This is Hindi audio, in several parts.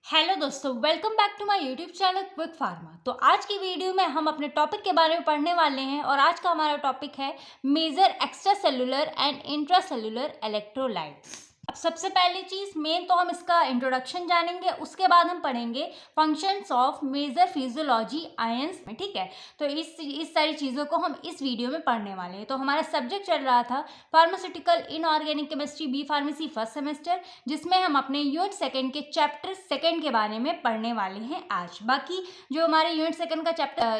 हेलो दोस्तों, welcome back to my YouTube channel quick pharma. तो आज की वीडियो में हम अपने टॉपिक के बारे में पढ़ने वाले हैं और आज का हमारा टॉपिक है major extra cellular and intra cellular electrolytes. अब सबसे पहली चीज मेन तो हम इसका इंट्रोडक्शन जानेंगे, उसके बाद हम पढ़ेंगे functions of major physiology ions में। ठीक है, तो इस सारी चीज़ों को हम इस वीडियो में पढ़ने वाले हैं। तो हमारा सब्जेक्ट चल रहा था pharmaceutical inorganic chemistry B pharmacy first semester, जिसमें हम अपने यूनिट सेकंड के चैप्टर सेकंड के बारे में पढ़ने वाले हैं आज। बाकी जो हमारे यूनिट सेकंड का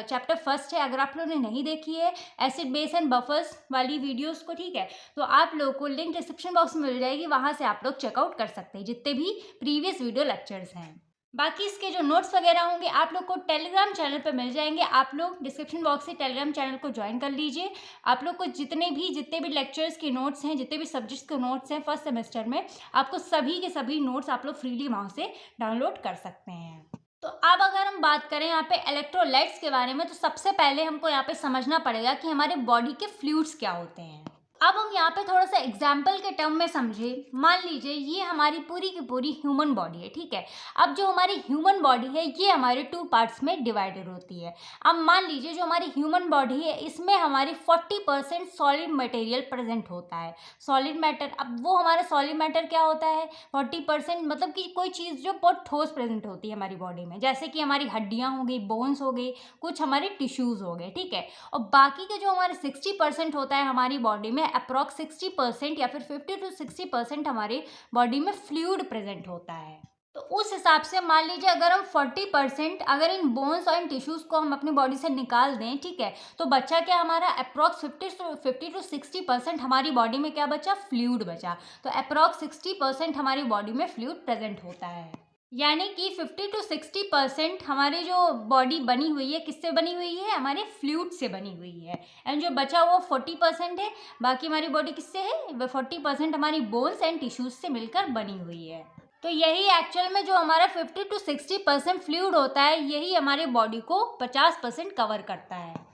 चैप्टर फर्स्ट है, अगर आप लोगों ने नहीं देखी है एसिड बेस एंड बफर्स वाली वीडियोस को, ठीक है, तो आप लोगों को लिंक डिस्क्रिप्शन बॉक्स में मिल जाएगी, वहां से आप लोग चेकआउट कर सकते हैं जितने भी प्रीवियस वीडियो लेक्चर्स हैं। बाकी इसके जो नोट्स वगैरह होंगे आप लोग को टेलीग्राम चैनल पर मिल जाएंगे। आप लोग डिस्क्रिप्शन बॉक्स से टेलीग्राम चैनल को ज्वाइन कर लीजिए। आप लोग को जितने भी लेक्चर्स के नोट्स हैं, जितने भी सब्जेक्ट्स के नोट्स हैं फर्स्ट सेमेस्टर में, आपको सभी के सभी नोट्स आप लोग फ्रीली वहाँ से डाउनलोड कर सकते हैं। तो अब अगर हम बात करें यहाँ पे इलेक्ट्रोलाइट्स के बारे में, तो सबसे पहले हमको यहाँ पे समझना पड़ेगा कि हमारे बॉडी के फ्लूइड्स क्या होते हैं। अब हम यहाँ पे थोड़ा सा एग्जाम्पल के टर्म में समझे। मान लीजिए ये हमारी पूरी की पूरी ह्यूमन बॉडी है, ठीक है। अब जो हमारी ह्यूमन बॉडी है ये हमारे 2 पार्ट्स में डिवाइडेड होती है। अब मान लीजिए जो हमारी ह्यूमन बॉडी है इसमें हमारी 40% सॉलिड मटेरियल प्रेजेंट होता है, सॉलिड मैटर। अब वो हमारा सॉलिड मैटर क्या होता है, 40%, मतलब कि कोई चीज़ जो बहुत ठोस प्रेजेंट होती है हमारी बॉडी में, जैसे कि हमारी हड्डियाँ हो गई, बोन्स हो गई, कुछ हमारे टिश्यूज़ हो गए, ठीक है। और बाकी के जो हमारे 60% होता है हमारी बॉडी में, अप्रॉक्स 60% या फिर 50 to 60% हमारी बॉडी में फ्लूइड प्रेजेंट होता है। तो उस हिसाब से मान लीजिए अगर हम 40% अगर इन बोन्स और इन टिश्यूज़ को हम अपनी बॉडी से निकाल दें, ठीक है, तो बच्चा क्या हमारा अप्रॉक्स 50 to 60% हमारी बॉडी में क्या बचा, फ्लूइड बचा। तो अप्रॉक्स 60% हमारी बॉडी में फ्लूइड प्रेजेंट होता है। यानी कि 50 to 60% हमारी जो बॉडी बनी हुई है किससे बनी हुई है, हमारे फ्लूइड से बनी हुई है। एंड जो बचा वो 40% है, बाकी हमारी बॉडी किससे है, 40% हमारी बोन्स एंड टिश्यूज से मिलकर बनी हुई है। तो यही एक्चुअल में जो हमारा 50 to 60% फ्लूइड होता है, यही हमारे बॉडी को 50% कवर करता है।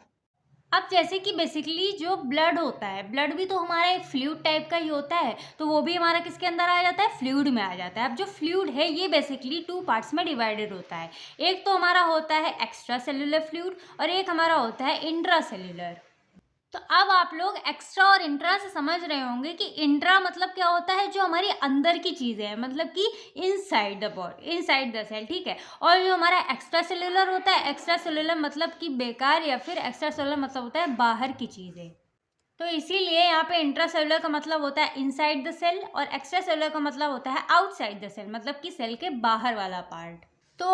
अब जैसे कि बेसिकली जो ब्लड होता है, ब्लड भी तो हमारा एक फ्लूइड टाइप का ही होता है, तो वो भी हमारा किसके अंदर आ जाता है, फ्लूइड में आ जाता है। अब जो फ्लूइड है ये बेसिकली 2 पार्ट्स में डिवाइडेड होता है। एक तो हमारा होता है एक्स्ट्रा सेलुलर फ्लूइड और एक हमारा होता है इंट्रा सेलुलर। तो अब आप लोग एक्स्ट्रा और इंट्रा से समझ रहे होंगे कि इंट्रा मतलब क्या होता है, जो हमारी अंदर की चीज़ें हैं, मतलब कि inside the body, inside the cell, ठीक है। और जो हमारा एक्स्ट्रा सेलुलर होता है, एक्स्ट्रा सेलुलर मतलब कि बेकार, या फिर एक्स्ट्रा सेलुलर मतलब होता है बाहर की चीज़ें। तो इसीलिए यहाँ पे इंट्रा सेलुलर का मतलब होता है इनसाइड द सेल और एक्स्ट्रा सेलुलर का मतलब होता है आउटसाइड द सेल, मतलब कि सेल के बाहर वाला पार्ट। तो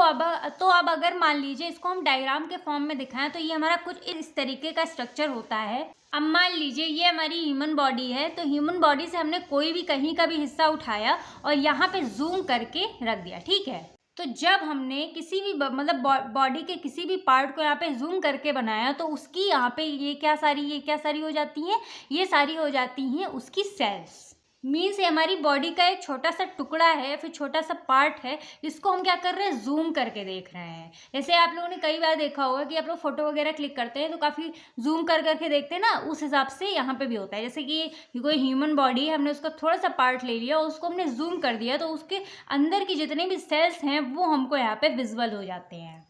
अब अगर मान लीजिए इसको हम डायग्राम के फॉर्म में दिखाएं, तो ये हमारा कुछ इस तरीके का स्ट्रक्चर होता है। अब मान लीजिए ये हमारी ह्यूमन बॉडी है, तो ह्यूमन बॉडी से हमने कोई भी कहीं का भी हिस्सा उठाया और यहाँ पे जूम करके रख दिया, ठीक है। तो जब हमने किसी भी मतलब बॉडी के किसी भी पार्ट को यहाँ पे जूम करके बनाया, तो उसकी यहाँ पे ये क्या सारी हो जाती हैं, ये सारी हो जाती हैं उसकी सेल्स। मीन्स ये हमारी बॉडी का एक छोटा सा टुकड़ा है, फिर छोटा सा पार्ट है, जिसको हम क्या कर रहे हैं, जूम करके देख रहे हैं। जैसे आप लोगों ने कई बार देखा होगा कि आप लोग फोटो वगैरह क्लिक करते हैं तो काफ़ी जूम कर करके देखते हैं ना, उस हिसाब से यहाँ पे भी होता है। जैसे कि कोई ह्यूमन बॉडी है, हमने उसका थोड़ा सा पार्ट ले लिया, उसको हमने जूम कर दिया, तो उसके अंदर की जितने भी सेल्स हैं वो हमको यहाँ पे विजुअल हो जाते हैं।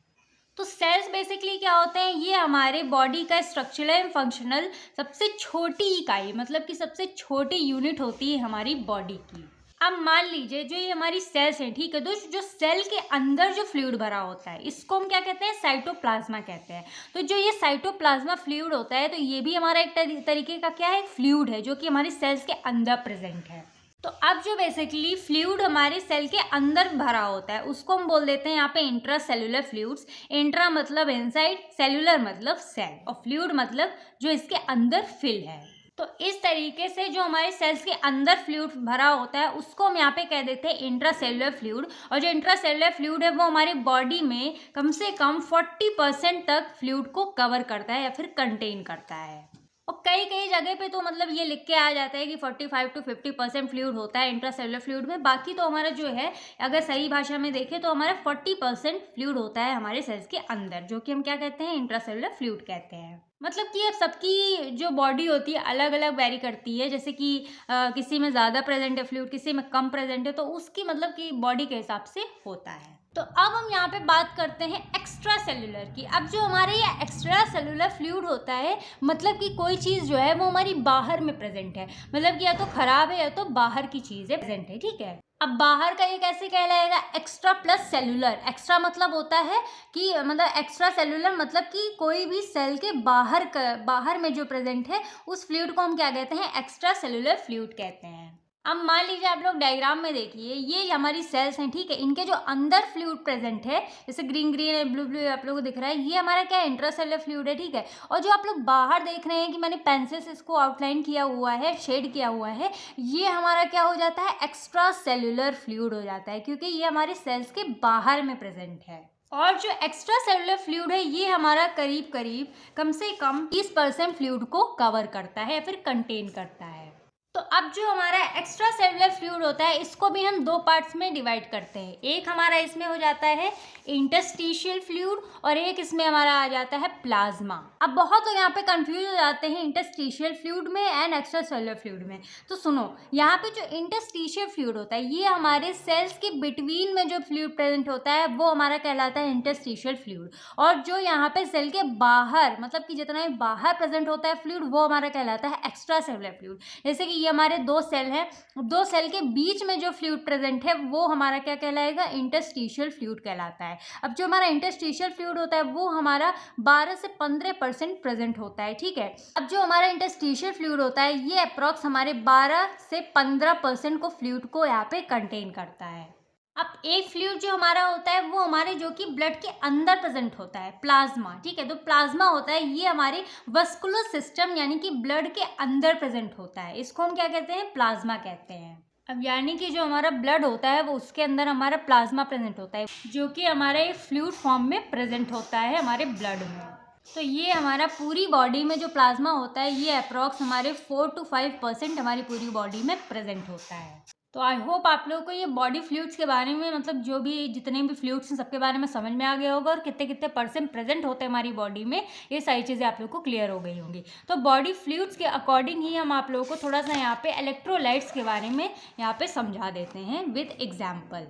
तो सेल्स बेसिकली क्या होते हैं, ये हमारे बॉडी का स्ट्रक्चरल एंड फंक्शनल सबसे छोटी इकाई, मतलब कि सबसे छोटी यूनिट होती है हमारी बॉडी की। अब मान लीजिए जो ये हमारी सेल्स हैं, ठीक है, तो जो सेल के अंदर जो फ्लूइड भरा होता है इसको हम क्या कहते हैं, साइटोप्लाज्मा कहते हैं। तो जो ये साइटोप्लाज्मा फ्लूइड होता है, तो ये भी हमारा एक तरीके का क्या है, एक फ्लूइड है जो कि हमारी सेल्स के अंदर प्रेजेंट है। तो अब जो बेसिकली फ्लूइड हमारे सेल के अंदर भरा होता है उसको हम बोल देते हैं यहाँ पे इंट्रा सेलुलर फ्लूइड्स। इंट्रा मतलब इनसाइड, सेलुलर मतलब सेल, और फ्लूइड मतलब जो इसके अंदर फिल है। तो इस तरीके से जो हमारे सेल्स के अंदर फ्लूइड भरा होता है उसको हम यहाँ पे कह देते हैं इंट्रा सेलुलर फ्लूइड। और जो इंट्रा सेलुलर फ्लूइड है वो हमारी बॉडी में कम से कम 40% तक फ्लूइड को कवर करता है या फिर कंटेन करता है। और कई कई जगह पे तो मतलब ये लिख के आ जाता है कि 45 to 50% फ्लूइड होता है इंट्रासेलुलर फ्लूइड में। बाकी तो हमारा जो है, अगर सही भाषा में देखें तो हमारा 40% फ्लूइड होता है हमारे सेल्स के अंदर, जो कि हम क्या कहते हैं, इंट्रासेलुलर फ्लूइड कहते हैं। मतलब कि अब सबकी जो बॉडी होती है अलग अलग वेरी करती है, जैसे कि किसी में ज़्यादा प्रेजेंट है फ्लूइड, किसी में कम प्रेजेंट है, तो उसकी मतलब कि बॉडी के हिसाब से होता है। तो अब हम यहाँ पे बात करते हैं एक्स्ट्रा सेलुलर की। अब जो हमारे ये एक्स्ट्रा सेलुलर फ्लूइड होता है, मतलब कि कोई चीज़ जो है वो हमारी बाहर में प्रेजेंट है, मतलब कि या तो खराब है या तो बाहर की चीज़ है प्रेजेंट है, ठीक है। अब बाहर का ये कैसे कहलाएगा? Extra plus cellular. एक्स्ट्रा मतलब होता है कि मतलब एक्स्ट्रा सेलुलर मतलब कि कोई भी सेल के बाहर में जो प्रेजेंट है उस फ्लूइड को हम क्या कहते हैं? एक्स्ट्रा सेलुलर फ्लूइड कहते हैं। अब मान लीजिए आप लोग डायग्राम में देखिए, ये हमारी सेल्स हैं, ठीक है। इनके जो अंदर फ्लूइड प्रेजेंट है, जैसे ग्रीन ग्रीन है, ब्लू ब्लू आप लोगों को दिख रहा है, ये हमारा क्या है? इंट्रासेलुलर फ्लूइड है, ठीक है। और जो आप लोग बाहर देख रहे हैं कि मैंने पेंसिल से इसको आउटलाइन किया हुआ है, शेड किया हुआ है, ये हमारा क्या हो जाता है? एक्स्ट्रा सेलुलर फ्लूइड हो जाता है, क्योंकि ये हमारे सेल्स के बाहर में प्रेजेंट है। और जो एक्स्ट्रा सेलुलर फ्लूइड है, ये हमारा करीब करीब कम से कम 30% फ्लूइड को कवर करता है या फिर कंटेन करता है। तो अब जो हमारा एक्स्ट्रा सेलुलर फ्लूइड होता है, इसको भी हम दो पार्ट्स में डिवाइड करते हैं। एक हमारा इसमें हो जाता है इंटरस्टिशियल फ्लूइड और एक इसमें हमारा आ जाता है प्लाज्मा। अब बहुत लोग यहाँ पे कंफ्यूज हो जाते हैं इंटरस्टिशियल फ्लूइड में एंड एक्स्ट्रा सेलुलर फ्लूइड में। तो सुनो, यहाँ पे जो इंटरस्टिशियल फ्लूइड होता है, ये हमारे सेल्स के बिटवीन में जो फ्लूइड प्रेजेंट होता है वो हमारा कहलाता है इंटरस्टिशियल फ्लूइड। और जो यहाँ पे सेल के बाहर, मतलब कि जितना भी बाहर प्रेजेंट होता है फ्लूइड, वो हमारा कहलाता है एक्स्ट्रा सेलुलर फ्लूइड। जैसे कि हमारे दो सेल हैं, दो सेल के बीच में जो फ्लूइड प्रेजेंट है वो हमारा क्या कहलाएगा? इंटरस्टिशियल फ्लूइड कहलाता है। अब जो हमारा इंटरस्टिशियल फ्लूइड होता है वो हमारा 12 से 15% प्रेजेंट होता है, ठीक है। अब जो हमारा इंटरस्टिशियल फ्लूइड होता है, ये अप्रॉक्स हमारे 12 से 15% को फ्लूइड को यहाँ पे कंटेन करता है। अब एक फ्लूइड जो हमारा होता है वो हमारे जो कि ब्लड के अंदर प्रेजेंट होता है, प्लाज्मा, ठीक है। तो प्लाज्मा होता है, ये हमारे वस्कुलर सिस्टम यानी कि ब्लड के अंदर प्रेजेंट होता है, इसको हम क्या कहते हैं? प्लाज्मा कहते हैं। अब यानी कि जो हमारा ब्लड होता है वो उसके अंदर हमारा प्लाज्मा प्रेजेंट होता है, जो कि हमारे एक फ्लूइड फॉर्म में प्रेजेंट होता है हमारे ब्लड में। तो ये हमारा पूरी बॉडी में जो प्लाज्मा होता है, ये अप्रॉक्स हमारे 4 to 5% हमारी पूरी बॉडी में प्रेजेंट होता है। तो आई होप आप लोगों को ये बॉडी फ्लूइड्स के बारे में, मतलब जो भी जितने भी फ्लूइड्स हैं सबके बारे में समझ में आ गया होगा, और कितने कितने % प्रेजेंट होते हैं हमारी बॉडी में, ये सारी चीज़ें आप लोगों को क्लियर हो गई होंगी। तो बॉडी फ्लूइड्स के अकॉर्डिंग ही हम आप लोगों को थोड़ा सा यहाँ पे इलेक्ट्रोलाइट्स के बारे में यहाँ पे समझा देते हैं विद एग्जाम्पल।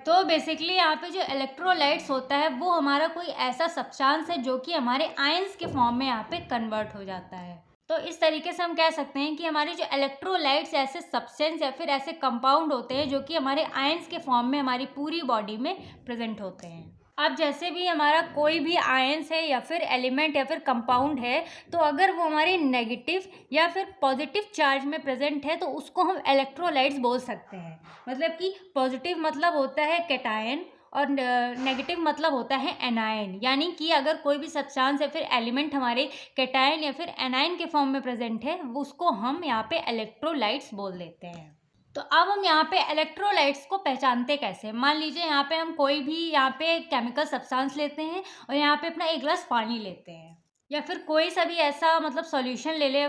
तो बेसिकली यहाँ पे जो इलेक्ट्रोलाइट्स होता है वो हमारा कोई ऐसा सब्सटेंस है जो कि हमारे आयंस के फॉर्म में यहाँ पे कन्वर्ट हो जाता है। तो इस तरीके से हम कह सकते हैं कि हमारे जो इलेक्ट्रोलाइट्स ऐसे सब्सटेंस या फिर ऐसे कंपाउंड होते हैं जो कि हमारे आयंस के फॉर्म में हमारी पूरी बॉडी में प्रेजेंट होते हैं। अब जैसे भी हमारा कोई भी आयंस है या फिर एलिमेंट या फिर कंपाउंड है, तो अगर वो हमारे नेगेटिव या फिर पॉजिटिव चार्ज में प्रेजेंट है तो उसको हम इलेक्ट्रोलाइट्स बोल सकते हैं। मतलब कि पॉजिटिव मतलब होता है कैटायन और नेगेटिव मतलब होता है एनायन। यानी कि अगर कोई भी सब्सटेंस या फिर एलिमेंट हमारे कैटायन या फिर एनायन के फॉर्म में प्रेजेंट है, उसको हम यहाँ पे इलेक्ट्रोलाइट्स बोल देते हैं। तो अब हम यहाँ पे इलेक्ट्रोलाइट्स को पहचानते कैसे? मान लीजिए यहाँ पे हम कोई भी यहाँ पे केमिकल सब्सटेंस लेते हैं और यहाँ पे अपना एक गिलास पानी लेते हैं, या फिर कोई सा भी ऐसा मतलब सॉल्यूशन ले ले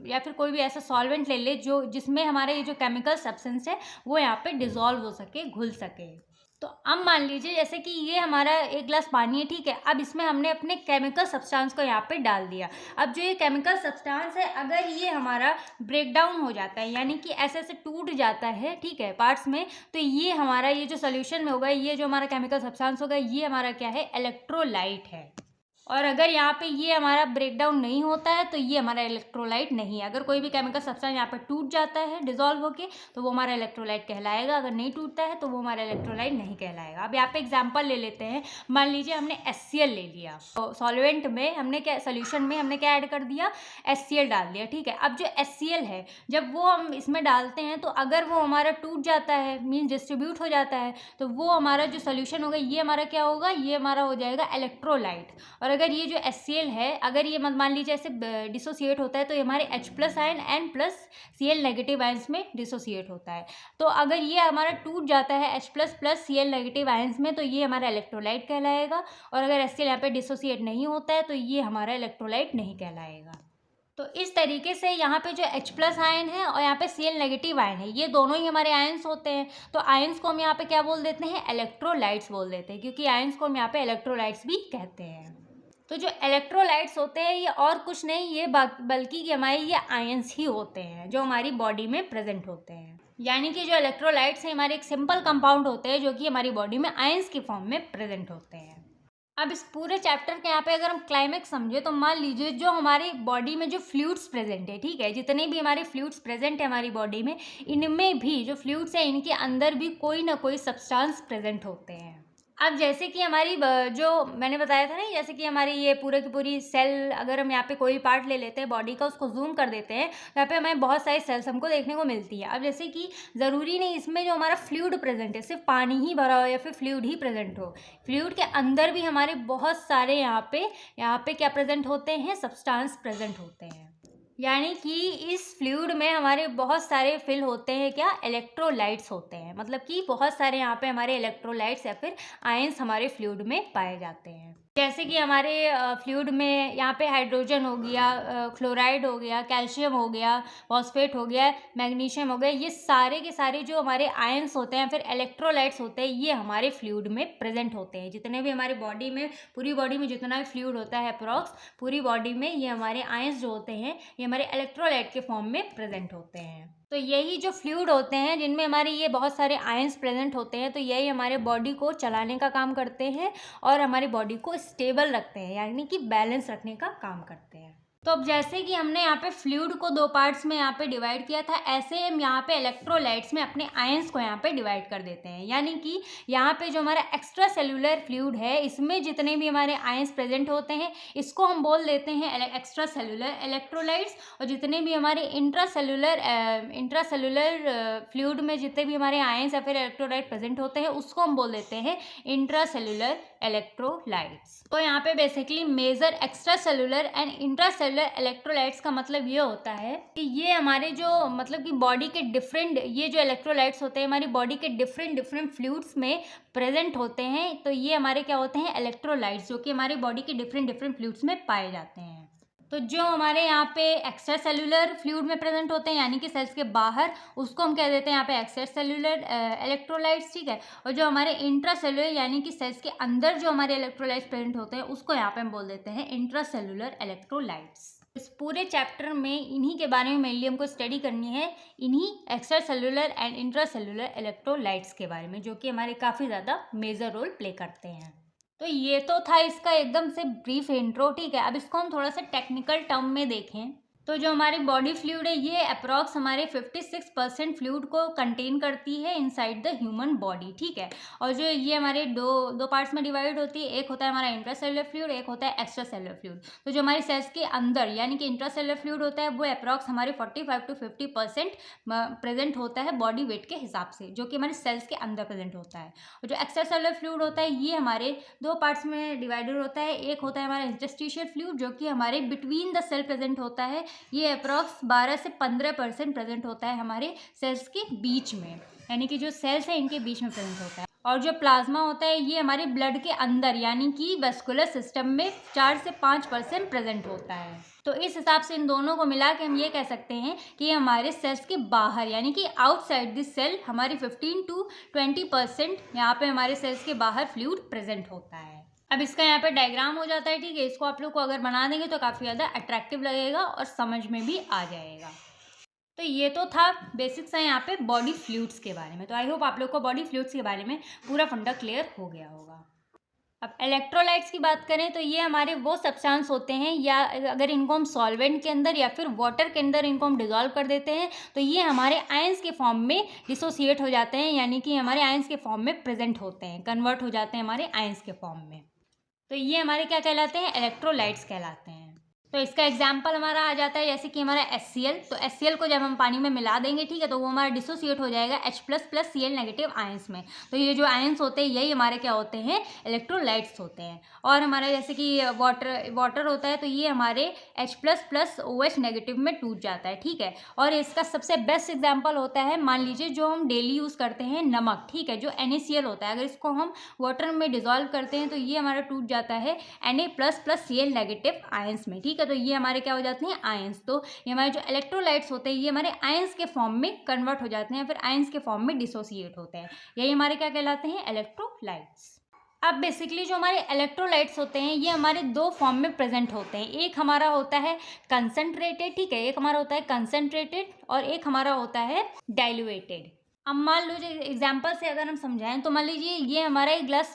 या फिर कोई भी ऐसा सॉल्वेंट ले ले जो जिसमें हमारे ये जो केमिकल सब्सटेंस है वो यहाँ पे डिसॉल्व हो सके, घुल सके। तो अब मान लीजिए जैसे कि ये हमारा एक गिलास पानी है, ठीक है। अब इसमें हमने अपने केमिकल सब्सटेंस को यहाँ पे डाल दिया। अब जो ये केमिकल सब्सटेंस है, अगर ये हमारा ब्रेक डाउन हो जाता है यानी कि ऐसे ऐसे टूट जाता है, ठीक है, पार्ट्स में, तो ये हमारा ये जो सोल्यूशन में होगा, ये जो हमारा केमिकल सब्सटेंस होगा, ये हमारा क्या है? इलेक्ट्रोलाइट है। और अगर यहाँ पे ये हमारा ब्रेक डाउन नहीं होता है तो ये हमारा इलेक्ट्रोलाइट नहीं है। अगर कोई भी केमिकल सब्सटेंस यहाँ पे टूट जाता है डिसॉल्व होके, तो वो हमारा इलेक्ट्रोलाइट कहलाएगा। अगर नहीं टूटता है तो वो हमारा इलेक्ट्रोलाइट नहीं कहलाएगा। अब यहाँ पे एग्जांपल ले लेते हैं। मान लीजिए हमने HCl ले लिया, तो सॉल्वेंट में हमने क्या, सोल्यूशन में हमने क्या ऐड कर दिया? HCl डाल दिया, ठीक है। अब जो HCl है, जब वो हम इसमें डालते हैं तो अगर वो हमारा टूट जाता है, मीन्स डिस्ट्रीब्यूट हो जाता है, तो वो हमारा जो सोल्यूशन होगा ये हमारा क्या होगा? ये हमारा हो जाएगा इलेक्ट्रोलाइट। और अगर ये जो HCl है, अगर ये मान लीजिए ऐसे डिसोसिएट होता है तो ये हमारे H+ ion N+Cl negative ions में डिसोसिएट होता है। तो अगर ये हमारा टूट जाता है H++ Cl नेगेटिव आयंस में, तो ये हमारा इलेक्ट्रोलाइट कहलाएगा। और अगर HCl यहाँ पे डिसोसिएट नहीं होता है तो ये हमारा इलेक्ट्रोलाइट नहीं कहलाएगा। तो इस तरीके से यहाँ पे जो H+ आयन है और यहाँ पे Cl नेगेटिव आयन है, ये दोनों ही हमारे आयंस होते हैं। तो आयंस को हम यहाँ पे क्या बोल देते हैं? इलेक्ट्रोलाइट्स बोल देते हैं, क्योंकि आयंस को हम यहाँ पे इलेक्ट्रोलाइट्स भी कहते हैं। तो जो इलेक्ट्रोलाइट्स होते हैं ये और कुछ नहीं, ये बल्कि हमारे ये आयंस ही होते हैं जो हमारी बॉडी में प्रेजेंट होते हैं। यानी कि जो इलेक्ट्रोलाइट्स हैं हमारे एक सिंपल कंपाउंड होते हैं जो कि हमारी बॉडी में आयंस की फॉर्म में प्रेजेंट होते हैं। अब इस पूरे चैप्टर के यहाँ पे अगर हम क्लाइमेक्स समझे तो मान लीजिए जो हमारी बॉडी में जो फ्लूइड्स प्रेजेंट है, ठीक है, जितने भी हमारे फ्लूइड्स प्रेजेंट है हमारी बॉडी में, इनमें भी जो फ्लूइड्स है इनके अंदर भी कोई ना कोई सब्सटेंस प्रेजेंट होते हैं। अब जैसे कि हमारी जो मैंने बताया था ना, जैसे कि हमारी ये पूरे की पूरी सेल, अगर हम यहाँ पे कोई पार्ट ले लेते हैं बॉडी का, उसको जूम कर देते हैं तो यहाँ पे हमें बहुत सारी सेल्स हमको देखने को मिलती है। अब जैसे कि ज़रूरी नहीं इसमें जो हमारा फ्लूइड प्रेजेंट है सिर्फ पानी ही भरा हो या फिर फ्लूइड ही प्रेजेंट हो, फ्लूइड के अंदर भी हमारे बहुत सारे यहाँ पे क्या प्रेजेंट होते हैं, सब्सटेंस प्रेजेंट होते हैं। यानी कि इस फ्लूइड में हमारे बहुत सारे फिल होते हैं, क्या, इलेक्ट्रोलाइट्स होते हैं, मतलब कि बहुत सारे यहाँ पे हमारे इलेक्ट्रोलाइट्स या फिर आयंस हमारे फ्लूइड में पाए जाते हैं। जैसे कि हमारे फ्लूइड में यहाँ पे हाइड्रोजन हो गया, क्लोराइड हो गया, कैल्शियम हो गया, फॉस्फेट हो गया, मैग्नीशियम हो गया, ये सारे के सारे जो हमारे आयंस होते हैं फिर इलेक्ट्रोलाइट्स होते हैं, ये हमारे फ्लूइड में प्रेजेंट होते हैं। जितने भी हमारी बॉडी में, पूरी बॉडी में जितना भी फ्लूइड होता है अप्रॉक्स, पूरी बॉडी में ये हमारे आयंस जो होते हैं ये हमारे इलेक्ट्रोलाइट के फॉर्म में प्रेजेंट होते हैं। तो यही जो फ्लूइड होते हैं जिनमें हमारे ये बहुत सारे आयंस प्रेजेंट होते हैं, तो यही हमारे बॉडी को चलाने का काम करते हैं और हमारी बॉडी को स्टेबल रखते हैं, यानी कि बैलेंस रखने का काम करते हैं। तो अब जैसे कि हमने यहाँ पे फ्लूइड को दो पार्ट्स में यहाँ पे डिवाइड किया था, ऐसे हम यहाँ पे इलेक्ट्रोलाइट्स में अपने आयंस को यहाँ पे डिवाइड कर देते हैं। यानी कि यहाँ पे जो हमारा एक्स्ट्रा सेलुलर फ्लूइड है इसमें जितने भी हमारे आयंस प्रेजेंट होते हैं इसको हम बोल देते हैं एक्स्ट्रा सेलुलर इलेक्ट्रोलाइट्स, और जितने भी हमारे इंट्रा सेलुलर फ्लूइड में जितने भी हमारे आयंस या फिर इलेक्ट्रोलाइट प्रेजेंट होते हैं उसको हम बोल देते हैं इंट्रा सेलुलर इलेक्ट्रोलाइट्स। तो यहाँ पे basically major extra cellular and intra cellular electrolytes का मतलब ये होता है कि ये हमारे जो मतलब कि बॉडी के डिफरेंट, ये जो इलेक्ट्रोलाइट्स होते हैं हमारी बॉडी के डिफरेंट फ्लूइड्स में प्रेजेंट होते हैं, तो ये हमारे क्या होते हैं, इलेक्ट्रोलाइट्स, जो कि हमारी बॉडी के डिफरेंट फ्लूइड्स में पाए जाते हैं। तो जो हमारे यहाँ पे एक्स्ट्रा सेलुलर फ्लूइड में प्रेजेंट होते हैं यानी कि सेल्स के बाहर, उसको हम कह देते हैं यहाँ पे एक्स्ट्रा सेलुलर इलेक्ट्रोलाइट्स, ठीक है। और जो हमारे इंट्रा सेलुलर यानी कि सेल्स के अंदर जो हमारे इलेक्ट्रोलाइट्स प्रेजेंट होते हैं उसको यहाँ पे हम बोल देते हैं इंट्रा सेलुलर इलेक्ट्रोलाइट्स। इस पूरे चैप्टर में इन्हीं के बारे में मेनली हमको स्टडी करनी है, इन्हीं extra cellular and intra cellular electrolytes के बारे में, जो कि हमारे काफ़ी ज़्यादा मेजर रोल प्ले करते हैं। तो ये तो था इसका एकदम से ब्रीफ इंट्रो, ठीक है। अब इसको हम थोड़ा सा टेक्निकल टर्म में देखें तो जो हमारी बॉडी फ्लूइड है ये अप्रॉक्स हमारे 56% फ्लूइड को कंटेन करती है इनसाइड द ह्यूमन बॉडी, ठीक है। और जो ये हमारे दो पार्ट्स में डिवाइड होती है, एक होता है हमारा इंट्रासेलुलर फ्लूइड, एक होता है एक्स्ट्रा सेलुलर फ्लूइड। तो जो हमारी सेल्स के अंदर यानी कि इंट्रासेलुलर फ्लूइड होता है वो अप्रॉक्स हमारे 45 to 50% प्रेजेंट होता है बॉडी वेट के हिसाब से, जो कि हमारे सेल्स के अंदर प्रेजेंट होता है। और जो एक्स्ट्रा सेलुलर फ्लूइड होता है ये हमारे दो पार्ट्स में डिवाइडेड होता है, एक होता है हमारा इंटरस्टिशियल फ्लूइड जो कि हमारे बिटवीन द सेल प्रेजेंट होता है, ये अप्रॉक्स 12 से 15% प्रेजेंट होता है हमारे सेल्स के बीच में, यानी कि जो सेल्स हैं इनके बीच में प्रेजेंट होता है। और जो प्लाज्मा होता है ये हमारे ब्लड के अंदर यानी कि वेस्कुलर सिस्टम में 4 से 5% प्रेजेंट होता है। तो इस हिसाब से इन दोनों को मिला के हम ये कह सकते हैं कि हमारे सेल्स के बाहर यानी कि आउटसाइड दिस सेल हमारी 15 to 20% यहाँ पे हमारे सेल्स के बाहर फ्लूइड प्रेजेंट होता है। अब इसका यहाँ पे डायग्राम हो जाता है, ठीक है। इसको आप लोग को अगर बना देंगे तो काफ़ी ज़्यादा अट्रैक्टिव लगेगा और समझ में भी आ जाएगा। तो ये तो था बेसिक्स है यहाँ पे बॉडी फ्लूइड्स के बारे में। तो आई होप आप लोग को बॉडी फ्लूइड्स के बारे में पूरा फंडा क्लियर हो गया होगा। अब इलेक्ट्रोलाइट्स की बात करें तो ये हमारे वो सब्सटेंस होते हैं, या अगर इनको हम सॉल्वेंट के अंदर या फिर वाटर के अंदर इनको हम डिज़ोल्व कर देते हैं तो ये हमारे आयंस के फॉर्म में डिसोसिएट हो जाते हैं, यानी कि हमारे आयंस के फॉर्म में प्रेजेंट होते हैं, कन्वर्ट हो जाते हैं हमारे आयंस के फॉर्म में। तो ये हमारे क्या कहलाते हैं, इलेक्ट्रोलाइट्स कहलाते हैं। तो इसका एग्जाम्पल हमारा आ जाता है जैसे कि हमारा HCl। तो HCl को जब हम पानी में मिला देंगे, ठीक है, तो वो हमारा डिसोसिएट हो जाएगा H++ Cl नेगेटिव आयंस में। तो ये जो आयंस होते हैं यही हमारे क्या होते हैं, इलेक्ट्रोलाइट्स होते हैं। और हमारा जैसे कि वाटर होता है तो ये हमारे H++ OH नेगेटिव में टूट जाता है, ठीक है। और इसका सबसे बेस्ट एग्जाम्पल होता है, मान लीजिए जो हम डेली यूज़ करते हैं नमक, ठीक है, जो NaCl होता है, अगर इसको हम वाटर में डिज़ोल्व करते हैं तो ये हमारा टूट जाता है Na++ Cl नेगेटिव आयंस में, ठीक है। तो ये हमारे क्या हो जाते हैं, आयंस। तो ये हमारे जो इलेक्ट्रोलाइट्स होते हैं ये हमारे आयंस के फॉर्म में कन्वर्ट हो जाते हैं, फिर आयंस के फॉर्म में डिसोसिएट होते हैं, यही हमारे क्या कहलाते हैं, इलेक्ट्रोलाइट्स। अब बेसिकली जो हमारे इलेक्ट्रोलाइट्स होते हैं ये हमारे दो फॉर्म में प्रेजेंट होते हैं। एक हमारा होता है कंसनट्रेटेड, ठीक है, एक हमारा होता है कंसनट्रेटेड और एक हमारा होता है डाइल्यूटेड। अब मान लो जो एग्जांपल से अगर हम समझाएं तो मान लीजिए ये हमारा एक ग्लास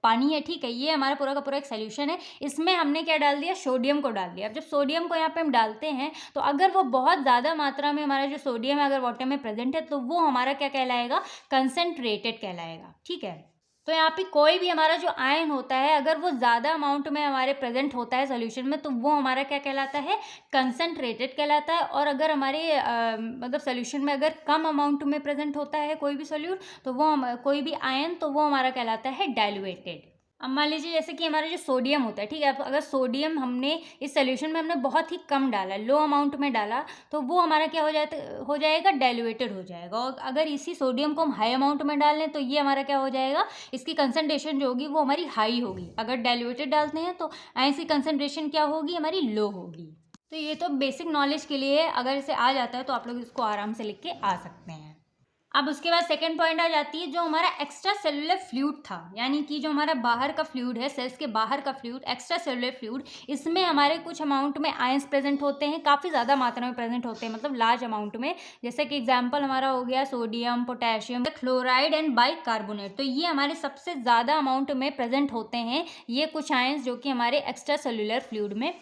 पानी है, ठीक है, ये हमारा पूरा का पूरा एक सोल्यूशन है। इसमें हमने क्या डाल दिया, सोडियम को डाल दिया। अब जब सोडियम को यहाँ पे हम डालते हैं तो अगर वो बहुत ज़्यादा मात्रा में हमारा जो सोडियम है अगर वाटर में प्रेजेंट है तो वो हमारा क्या कहलाएगा, कंसनट्रेटेड कहलाएगा, ठीक है। तो यहाँ पे कोई भी हमारा जो आयन होता है अगर वो ज़्यादा अमाउंट में हमारे प्रेजेंट होता है सोल्यूशन में तो वो हमारा क्या कहलाता है, कंसनट्रेटेड कहलाता है। और अगर हमारे मतलब सोल्यूशन में अगर कम अमाउंट में प्रेजेंट होता है कोई भी सोल्यूट तो वो कोई भी आयन तो वो हमारा कहलाता है डाइल्यूटेड। अब मान लीजिए जैसे कि हमारा जो सोडियम होता है, ठीक है, अब अगर सोडियम हमने इस सोल्यूशन में हमने बहुत ही कम डाला, लो अमाउंट में डाला, तो वो हमारा क्या हो जाएगा, डाइल्यूटेड हो जाएगा। और अगर इसी सोडियम को हम हाई अमाउंट में डाल लें तो ये हमारा क्या हो जाएगा, इसकी कंसनट्रेशन जो होगी वो हमारी हाई होगी। अगर डाइल्यूटेड डालते हैं तो आयंस की कंसनट्रेशन क्या होगी, हमारी लो होगी। तो ये तो बेसिक नॉलेज के लिए है, अगर इसे आ जाता है तो आप लोग इसको आराम से लिख के आ सकते हैं। अब उसके बाद सेकेंड पॉइंट आ जाती है जो हमारा एक्स्ट्रा सेलुलर फ्लूइड था, यानी कि जो हमारा बाहर का फ्लूइड है, सेल्स के बाहर का फ्लूइड, एक्स्ट्रा सेलुलर फ्लूइड, इसमें हमारे कुछ अमाउंट में आयंस प्रेजेंट होते हैं, काफ़ी ज़्यादा मात्रा में प्रेजेंट होते हैं, मतलब लार्ज अमाउंट में। जैसे कि एग्जांपल हमारा हो गया sodium, potassium, chloride and bicarbonate. तो ये हमारे सबसे ज़्यादा अमाउंट में प्रेजेंट होते हैं ये कुछ आयंस जो कि हमारे एक्स्ट्रा सेलुलर फ्लूइड में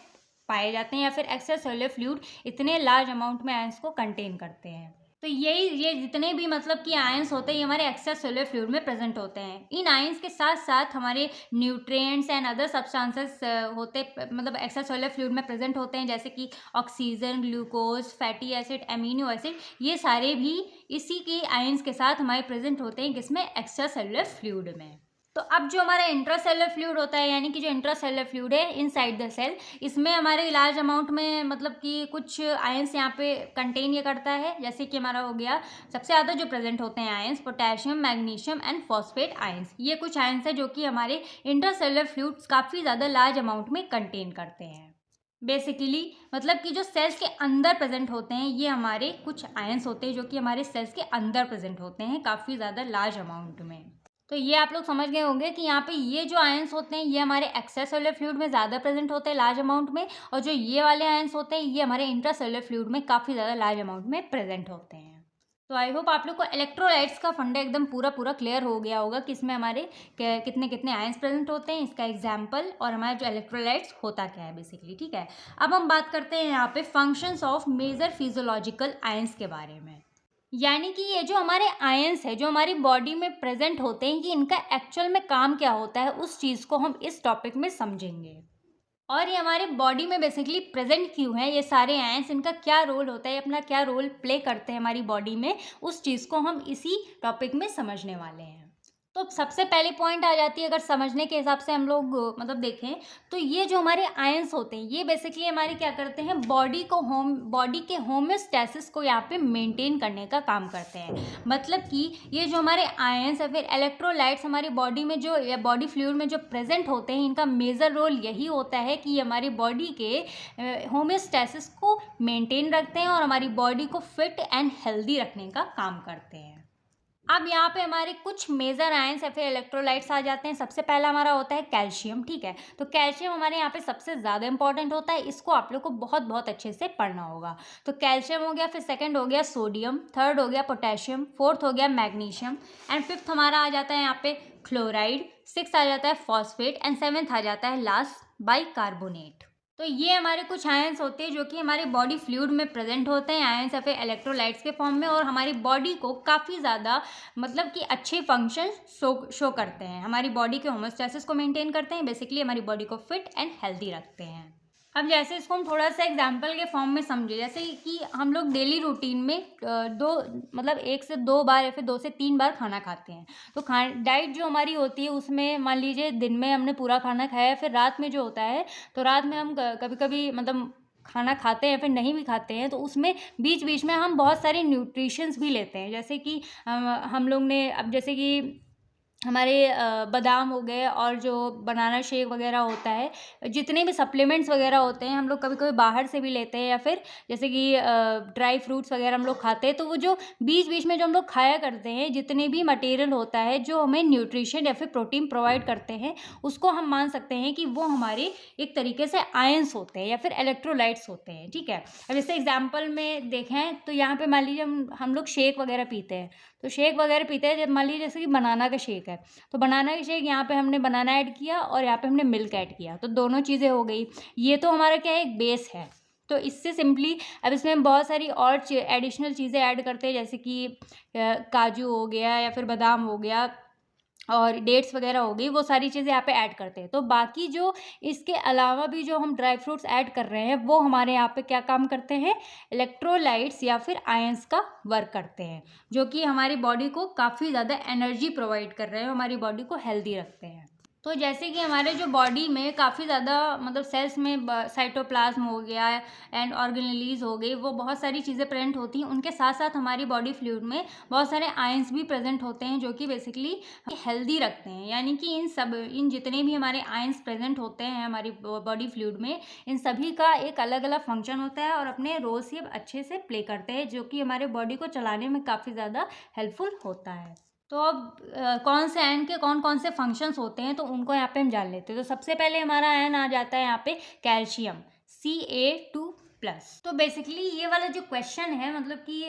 पाए जाते हैं, या फिर एक्स्ट्रा सेलुलर फ्लूइड इतने लार्ज अमाउंट में आयंस को कंटेन करते हैं। तो ये जितने भी मतलब कि आयंस होते हैं ये हमारे एक्स्ट्रा सेलुलर फ्लूइड में प्रेजेंट होते हैं। इन आयंस के साथ साथ हमारे न्यूट्रिएंट्स एंड अदर सब्सटेंसेस होते मतलब एक्स्ट्रा सेलुलर फ्लूइड में प्रेजेंट होते हैं, जैसे कि oxygen, glucose, fatty acid, amino acid, ये सारे भी इसी के आयंस के साथ हमारे प्रेजेंट होते हैं, किसमें, एक्स्ट्रा सेलुलर फ्लूइड में। तो अब जो हमारा इंट्रासेलुलर फ्लूइड होता है, यानी कि जो इंट्रासेलुलर फ्लूइड है इनसाइड द सेल, इसमें हमारे लार्ज अमाउंट में मतलब कि कुछ आयंस यहाँ पे कंटेन ये करता है। जैसे कि हमारा हो गया सबसे ज़्यादा जो प्रेजेंट होते हैं ions, potassium, magnesium and phosphate ions. ये कुछ आयंस है जो कि हमारे इंट्रासेलुलर फ्लूइड्स काफ़ी ज़्यादा लार्ज अमाउंट में कंटेन करते हैं। बेसिकली मतलब कि जो सेल्स के अंदर प्रेजेंट होते हैं ये हमारे कुछ आयंस होते हैं जो कि हमारे सेल्स के अंदर प्रेजेंट होते हैं काफ़ी ज़्यादा लार्ज अमाउंट में। तो ये आप लोग समझ गए होंगे कि यहाँ पे ये जो आयंस होते हैं ये हमारे एक्स्ट्रा सेलुलर फ्लूइड में ज़्यादा प्रेजेंट होते हैं लार्ज अमाउंट में, और जो ये वाले आयंस होते हैं ये हमारे इंट्रासेलुलर फ्लूइड में काफ़ी ज़्यादा लार्ज अमाउंट में प्रेजेंट होते हैं। तो आई होप आप लोग को इलेक्ट्रोलाइट्स का फंडा एकदम पूरा क्लियर हो गया होगा कि इसमें हमारे कितने कितने आयंस प्रेजेंट होते हैं, इसका एग्जाम्पल, और हमारा जो इलेक्ट्रोलाइट्स होता क्या है बेसिकली, ठीक है। अब हम बात करते हैं यहाँ पे functions of major physiological ions के बारे में, यानी कि ये जो हमारे आयंस है जो हमारी बॉडी में प्रेजेंट होते हैं कि इनका एक्चुअल में काम क्या होता है उस चीज़ को हम इस टॉपिक में समझेंगे। और ये हमारे बॉडी में बेसिकली प्रेजेंट क्यों है, ये सारे आयंस, इनका क्या रोल होता है, अपना क्या रोल प्ले करते हैं हमारी बॉडी में, उस चीज़ को हम इसी टॉपिक में समझने वाले हैं। तो सबसे पहली पॉइंट आ जाती है, अगर समझने के हिसाब से हम लोग मतलब देखें तो ये जो हमारे आयंस होते हैं ये बेसिकली हमारे क्या करते हैं, बॉडी के होम्योस्टैसिस को यहाँ पे मेंटेन करने का काम करते हैं। मतलब कि ये जो हमारे आयंस या फिर इलेक्ट्रोलाइट्स हमारी बॉडी में जो या बॉडी फ्लूइड में जो प्रेजेंट होते हैं इनका मेजर रोल यही होता है कि ये हमारी बॉडी के होम्योस्टैसिस को मेंटेन रखते हैं और हमारी बॉडी को फिट एंड हेल्दी रखने का काम करते हैं। अब यहाँ पे हमारे कुछ मेजर आयंस या फिर इलेक्ट्रोलाइट्स आ जाते हैं। सबसे पहला हमारा होता है कैल्शियम, ठीक है। तो कैल्शियम हमारे यहाँ पे सबसे ज़्यादा इंपॉर्टेंट होता है, इसको आप लोग को बहुत अच्छे से पढ़ना होगा। तो कैल्शियम हो गया, फिर सेकंड हो गया सोडियम, थर्ड हो गया पोटेशियम, फोर्थ हो गया मैग्नीशियम एंड फिफ्थ हमारा आ जाता है यहाँ पे क्लोराइड, सिक्स आ जाता है फॉस्फेट एंड सेवेंथ आ जाता है लास्ट बाइकार्बोनेट। तो ये हमारे कुछ आयंस होते हैं जो कि हमारे बॉडी फ्लूइड में प्रेजेंट होते हैं आयंस या फिर इलेक्ट्रोलाइट्स के फॉर्म में, और हमारी बॉडी को काफ़ी ज़्यादा मतलब कि अच्छे फंक्शन शो करते हैं, हमारी बॉडी के होमोस्टैसिस को मेंटेन करते हैं, बेसिकली हमारी बॉडी को फिट एंड हेल्दी रखते हैं। अब जैसे इसको हम थोड़ा सा एग्जाम्पल के फॉर्म में समझे, जैसे कि हम लोग डेली रूटीन में मतलब 1 से 2 बार या फिर 2 से 3 बार खाना खाते हैं। तो डाइट जो हमारी होती है उसमें मान लीजिए दिन में हमने पूरा खाना खाया, फिर रात में जो होता है तो रात में हम कभी कभी मतलब खाना खाते हैं फिर नहीं भी खाते हैं, तो उसमें बीच बीच में हम बहुत सारे न्यूट्रिशंस भी लेते हैं। जैसे कि हम लोग ने अब जैसे कि हमारे बादाम हो गए और जो बनाना शेक वगैरह होता है, जितने भी सप्लीमेंट्स वगैरह होते हैं हम लोग कभी कभी बाहर से भी लेते हैं, या फिर जैसे कि ड्राई फ्रूट्स वगैरह हम लोग खाते हैं, तो वो जो बीच बीच में जो हम लोग खाया करते हैं, जितने भी मटेरियल होता है जो हमें न्यूट्रिशन या फिर प्रोटीन प्रोवाइड करते हैं, उसको हम मान सकते हैं कि वो हमारे एक तरीके से आयंस होते हैं या फिर इलेक्ट्रोलाइट्स होते हैं। ठीक है, अब जैसे एग्जाम्पल में देखें तो यहाँ पे मान लीजिए हम लोग शेक वगैरह पीते हैं, तो शेक वगैरह पीते हैं, जब मान लीजिए जैसे कि बनाना का शेक है, तो बनाना का शेक यहाँ पे हमने बनाना ऐड किया और यहाँ पे हमने मिल्क ऐड किया, तो दोनों चीज़ें हो गई। ये तो हमारा क्या है, एक बेस है। तो इससे सिंपली अब इसमें हम बहुत सारी और एडिशनल चीज़ें ऐड करते हैं, जैसे कि काजू हो गया या फिर बादाम हो गया और डेट्स वगैरह हो गई, वो सारी चीज़ें यहाँ पे ऐड करते हैं। तो बाकी जो इसके अलावा भी जो हम ड्राई फ्रूट्स ऐड कर रहे हैं, वो हमारे यहाँ पे क्या काम करते हैं, इलेक्ट्रोलाइट्स या फिर आयंस का वर्क करते हैं, जो कि हमारी बॉडी को काफ़ी ज़्यादा एनर्जी प्रोवाइड कर रहे हैं, हमारी बॉडी को हेल्दी रखते हैं। तो जैसे कि हमारे जो बॉडी में काफ़ी ज़्यादा मतलब सेल्स में साइटोप्लाज्म हो गया एंड ऑर्गेनेलीज हो गई, वो बहुत सारी चीज़ें प्रेजेंट होती हैं। उनके साथ साथ हमारी बॉडी फ्लूइड में बहुत सारे आयंस भी प्रेजेंट होते हैं, जो कि बेसिकली हेल्दी रखते हैं। यानी कि इन जितने भी हमारे आयंस प्रेजेंट होते हैं हमारी बॉडी फ्लूइड में, इन सभी का एक अलग अलग फंक्शन होता है और अपने रोल्स ये अच्छे से प्ले करते हैं, जो कि हमारे बॉडी को चलाने में काफ़ी ज़्यादा हेल्पफुल होता है। तो अब कौन से आयन के कौन कौन से फंक्शंस होते हैं, तो उनको यहाँ पे हम जान लेते हैं। तो सबसे पहले हमारा आयन आ जाता है यहाँ पे कैल्शियम, Ca2+। तो बेसिकली ये वाला जो क्वेश्चन है, मतलब कि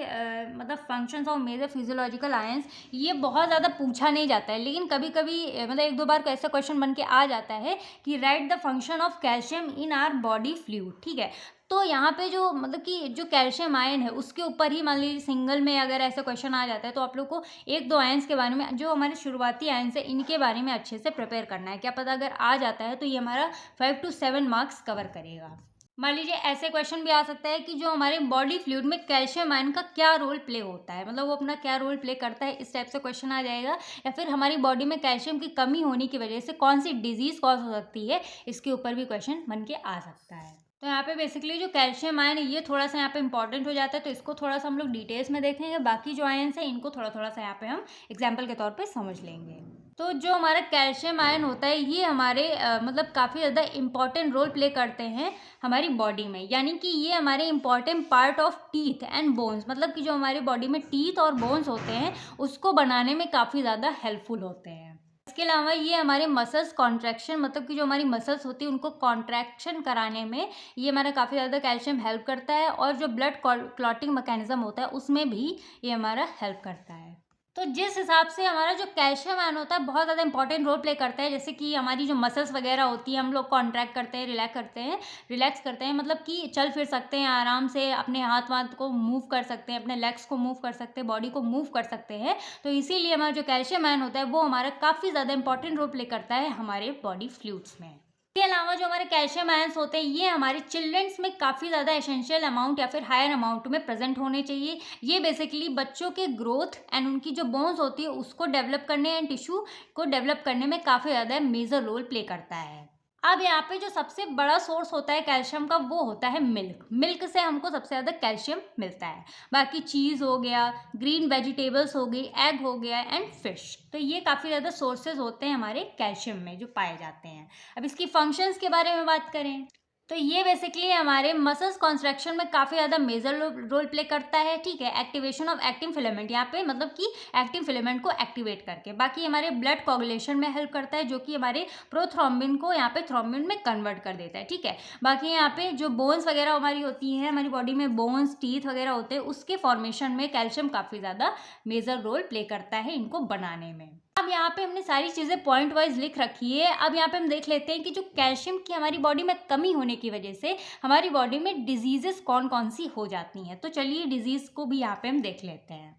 मतलब functions of major physiological ions, ये बहुत ज़्यादा पूछा नहीं जाता है, लेकिन कभी कभी मतलब एक दो बार ऐसा क्वेश्चन बन के आ जाता है कि right the function of calcium in our body fluid. ठीक है, तो यहाँ पे जो मतलब कि जो कैल्शियम आयन है उसके ऊपर ही मान लीजिए सिंगल में अगर ऐसा क्वेश्चन आ जाता है, तो आप लोग को एक दो आयंस के बारे में, जो हमारे शुरुआती आयंस है, इनके बारे में अच्छे से प्रिपेयर करना है। क्या पता अगर आ जाता है तो ये हमारा 5 to 7 मार्क्स कवर करेगा। मान लीजिए ऐसे क्वेश्चन भी आ सकता है कि जो हमारे बॉडी फ्लूइड में कैल्शियम आयन का क्या रोल प्ले होता है, मतलब वो अपना क्या रोल प्ले करता है, इस टाइप से क्वेश्चन आ जाएगा। या फिर हमारी बॉडी में कैल्शियम की कमी होने की वजह से कौन सी डिजीज कॉज हो सकती है, इसके ऊपर भी क्वेश्चन बन के आ सकता है। तो यहाँ पे बेसिकली जो कैल्शियम आयन है ये थोड़ा सा यहाँ पे इंपॉर्टेंट हो जाता है, तो इसको थोड़ा सा हम लोग डिटेल्स में देखेंगे। बाकी जो आयन्स है इनको थोड़ा थोड़ा सा यहाँ पे हम एग्जाम्पल के तौर पे समझ लेंगे। तो जो हमारा कैल्शियम आयन होता है ये हमारे मतलब काफ़ी ज़्यादा इंपॉर्टेंट रोल प्ले करते हैं हमारी बॉडी में। यानी कि ये हमारे important part of teeth and bones, मतलब कि जो हमारी बॉडी में टीथ और बोन्स होते हैं उसको बनाने में काफ़ी ज़्यादा हेल्पफुल होते हैं। इसके अलावा ये हमारे मसल्स कॉन्ट्रैक्शन, मतलब कि जो हमारी मसल्स होती है उनको कॉन्ट्रैक्शन कराने में ये हमारा काफ़ी ज़्यादा कैल्शियम हेल्प करता है, और जो ब्लड क्लॉटिंग मैकेनिज्म होता है उसमें भी ये हमारा हेल्प करता है। तो जिस हिसाब से हमारा जो कैल्शियम आयन होता है बहुत ज़्यादा इंपॉर्टेंट रोल प्ले करता है, जैसे कि हमारी जो मसल्स वगैरह होती है हम लोग कॉन्ट्रैक्ट करते हैं, रिलैक्स करते हैं, मतलब कि चल फिर सकते हैं आराम से, अपने हाथ वाथ को मूव कर सकते हैं, अपने लेग्स को मूव कर सकते हैं, बॉडी को मूव कर सकते हैं। तो इसीलिए हमारा जो कैल्शियम आयन होता है वो हमारा काफ़ी ज़्यादा इंपॉर्टेंट रोल प्ले करता है हमारे बॉडी फ्लूइड्स में। इसके अलावा जो हमारे कैल्शियम आयंस होते हैं ये हमारे चिल्ड्रंस में काफ़ी ज़्यादा एसेंशियल अमाउंट या फिर हायर अमाउंट में प्रेजेंट होने चाहिए। ये बेसिकली बच्चों के ग्रोथ एंड उनकी जो बोन्स होती है उसको डेवलप करने एंड टिश्यू को डेवलप करने में काफ़ी ज़्यादा मेजर रोल प्ले करता है। अब यहाँ पे जो सबसे बड़ा सोर्स होता है कैल्शियम का वो होता है मिल्क से हमको सबसे ज़्यादा कैल्शियम मिलता है। बाकी चीज़ हो गया, ग्रीन वेजिटेबल्स हो गई, एग हो गया एंड फिश, तो ये काफ़ी ज़्यादा सोर्सेज होते हैं हमारे कैल्शियम में जो पाए जाते हैं। अब इसकी फंक्शंस के बारे में बात करें तो ये बेसिकली हमारे मसल्स कॉन्स्ट्रक्शन में काफ़ी ज़्यादा मेजर रोल प्ले करता है। ठीक है, एक्टिवेशन ऑफ एक्टिन फिलामेंट, यहाँ पे मतलब कि एक्टिन फिलामेंट को एक्टिवेट करके। बाकी हमारे ब्लड कोगुलेशन में हेल्प करता है, जो कि हमारे प्रोथ्रोम्बिन को यहाँ पे थ्रोम्बिन में कन्वर्ट कर देता है। ठीक है, बाकी यहाँ पे जो बोन्स वगैरह हमारी होती हैं, हमारी बॉडी में बोन्स टीथ वगैरह होते हैं, उसके फॉर्मेशन में कैल्शियम काफ़ी ज़्यादा मेजर रोल प्ले करता है इनको बनाने में। अब यहाँ पे हमने सारी चीज़ें पॉइंट वाइज लिख रखी है। अब यहाँ पे हम देख लेते हैं कि जो कैल्शियम की हमारी बॉडी में कमी होने की वजह से हमारी बॉडी में डिजीजेस कौन कौन सी हो जाती हैं। तो चलिए डिजीज़ को भी यहाँ पे हम देख लेते हैं।